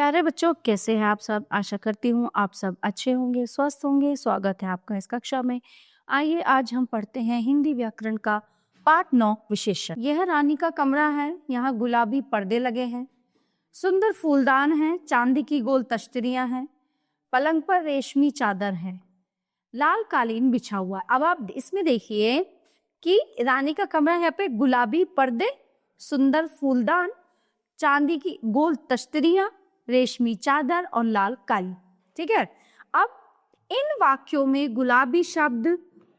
प्यारे बच्चों, कैसे हैं आप सब। आशा करती हूँ आप सब अच्छे होंगे, स्वस्थ होंगे। स्वागत है आपका इस कक्षा में। आइए आज हम पढ़ते हैं हिंदी व्याकरण का पाठ 9 विशेषण। यह रानी का कमरा है, यहाँ गुलाबी पर्दे लगे हैं, सुंदर फूलदान है, चांदी की गोल तश्तरियां हैं, पलंग पर रेशमी चादर है, लाल कालीन बिछा हुआ। अब आप इसमें देखिए कि रानी का कमरा, यहाँ पे गुलाबी पर्दे, सुंदर फूलदान, चांदी की गोल तश्तरियां, रेशमी चादर और लाल कालीन। ठीक है। अब इन वाक्यों में गुलाबी शब्द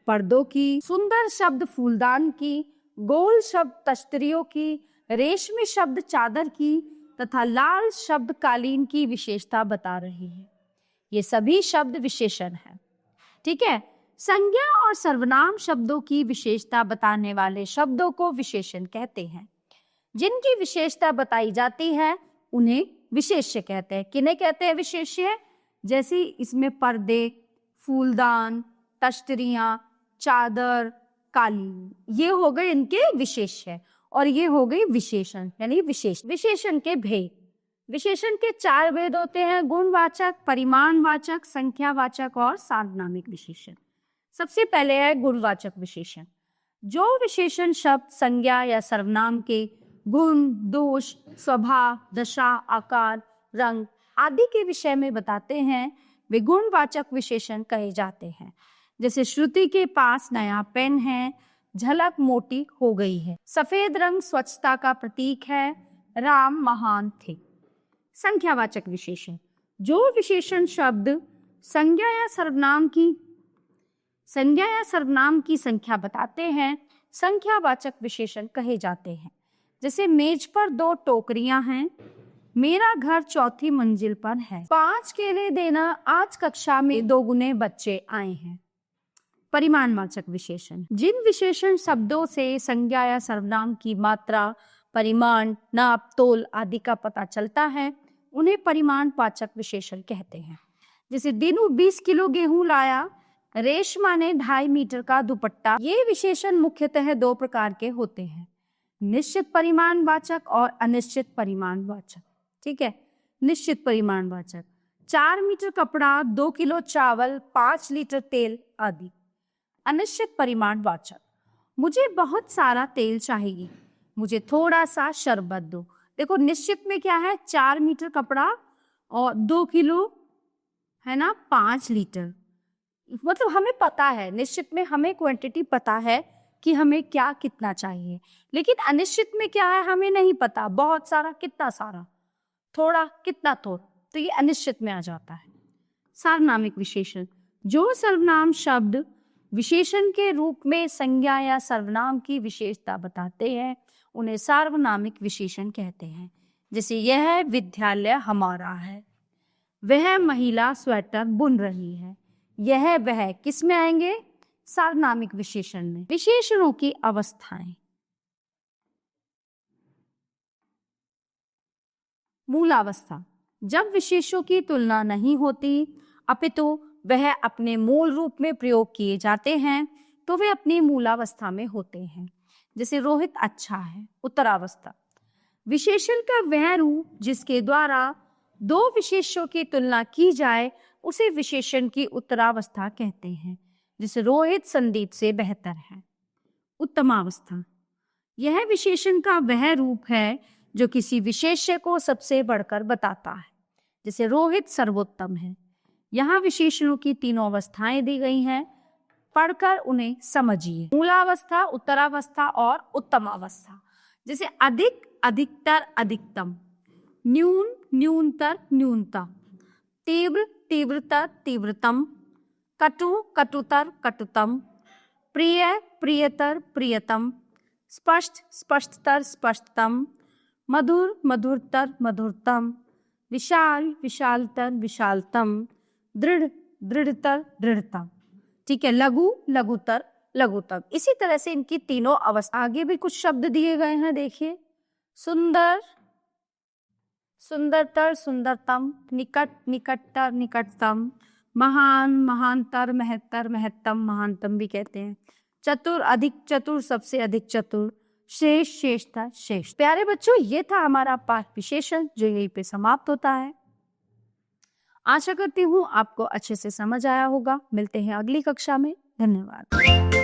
पर्दों की, सुंदर शब्द फूलदान की, गोल शब्द तश्तरियों की, रेशमी शब्द चादर की तथा लाल शब्द कालीन की विशेषता बता रही है। ये सभी शब्द विशेषण है। ठीक है। संज्ञा और सर्वनाम शब्दों की विशेषता बताने वाले शब्दों को विशेषण कहते हैं। जिनकी विशेषता बताई जाती है उन्हें विशेष्य कहते हैं। किन्हें कहते हैं विशेष्य? जैसे इसमें पर्दे, फूलदान, तश्तरियां, चादर, कालीन, ये हो गए इनके विशेष्य और ये हो गई विशेषण यानी विशेष। विशेषण के भेद। विशेषण के 4 भेद होते हैं: गुणवाचक, परिमाणवाचक, संख्यावाचक और सार्वनामिक विशेषण। सबसे पहले है गुणवाचक विशेषण। जो विशेषण शब्द संज्ञा या सर्वनाम के गुण, दोष, स्वभाव, दशा, आकार, रंग आदि के विषय में बताते हैं वे गुणवाचक विशेषण कहे जाते हैं। जैसे श्रुति के पास नया पेन है, झलक मोटी हो गई है, सफेद रंग स्वच्छता का प्रतीक है, राम महान थे। संख्यावाचक विशेषण। जो विशेषण शब्द संज्ञा या सर्वनाम की संख्या बताते हैं संख्यावाचक विशेषण कहे जाते हैं। जैसे मेज पर 2 टोकरियां हैं, मेरा घर 4थी मंजिल पर है, 5 केले देना, आज कक्षा में 2 गुने बच्चे आए हैं। परिमाणवाचक विशेषण। जिन विशेषण शब्दों से संज्ञा या सर्वनाम की मात्रा, परिमाण, नाप, तोल आदि का पता चलता है उन्हें परिमाणवाचक विशेषण कहते हैं। जैसे दीनू 20 किलो गेहूं लाया, रेशमा ने 2.5 मीटर का दुपट्टा। ये विशेषण मुख्यतः 2 प्रकार के होते हैं: निश्चित परिमाणवाचक और अनिश्चित परिमाणवाचक। ठीक है। निश्चित परिमाणवाचक: 4 मीटर कपड़ा, 2 किलो चावल, 5 लीटर तेल आदि। अनिश्चित परिमाणवाचक: मुझे बहुत सारा तेल चाहिए, मुझे थोड़ा सा शरबत दो। देखो निश्चित में क्या है, 4 मीटर कपड़ा और 2 किलो है ना, 5 लीटर, मतलब हमें पता है। निश्चित में हमें क्वांटिटी पता है कि हमें क्या कितना चाहिए, लेकिन अनिश्चित में क्या है, हमें नहीं पता, बहुत सारा कितना सारा, थोड़ा कितना थोड़ा, तो ये अनिश्चित में आ जाता है। सार्वनामिक विशेषण। जो सर्वनाम शब्द विशेषण के रूप में संज्ञा या सर्वनाम की विशेषता बताते हैं उन्हें सार्वनामिक विशेषण कहते हैं। जैसे यह विद्यालय हमारा है, वह महिला स्वेटर बुन रही है, यह वह किस में आएंगे? सार्वनामिक विशेषण में। विशेषणों की अवस्थाएं। मूलावस्था। जब विशेषों की तुलना नहीं होती अपितु वह अपने मूल रूप में प्रयोग किए जाते हैं तो वे अपनी मूलावस्था में होते हैं। जैसे रोहित अच्छा है, उत्तरावस्था। विशेषण का वह रूप जिसके द्वारा 2 विशेषों की तुलना की जाए उसे विशेषण की उत्तरावस्था कहते हैं। जैसे रोहित संदीप से बेहतर है। उत्तमावस्था। यह विशेषण का वह रूप है जो किसी विशेष्य को सबसे बढ़कर बताता है। जैसे रोहित सर्वोत्तम है। यहाँ विशेषणों की 3 अवस्थाएं दी गई हैं, पढ़कर उन्हें समझिए। मूलावस्था, उत्तरावस्था और उत्तमावस्था। जैसे अधिक, अधिकतर, अधिकतम, न्यून, न्यूनतर, न्यूनतम, तीव्र, तीव्रतर, तीव्रतम, कटु, कटुतर, कटुतम, प्रिय, प्रियतर, प्रियतम, स्पष्ट, स्पष्टतर, स्पष्टतम, मधुर, मधुरतर, मधुरतम, विशाल, विशालतर, विशालतम, दृढ़, दृढ़तर, दृढ़तम। ठीक है। लघु, लघुतर, लघुतम। इसी तरह से इनकी तीनों अवस्था। आगे भी कुछ शब्द दिए गए हैं, देखिए। सुंदर, सुंदरतर, सुंदरतम, निकट, निकटतर, निकटतम, महान, महानतर, महत्तर, महत्तम, महानतम भी कहते हैं। चतुर, अधिक चतुर, सबसे अधिक चतुर, श्रेष्ठ, श्रेष्ठतर, श्रेष्ठ। प्यारे बच्चों, ये था हमारा पाठ विशेषण जो यहीं पे समाप्त होता है। आशा करती हूँ आपको अच्छे से समझ आया होगा। मिलते हैं अगली कक्षा में। धन्यवाद।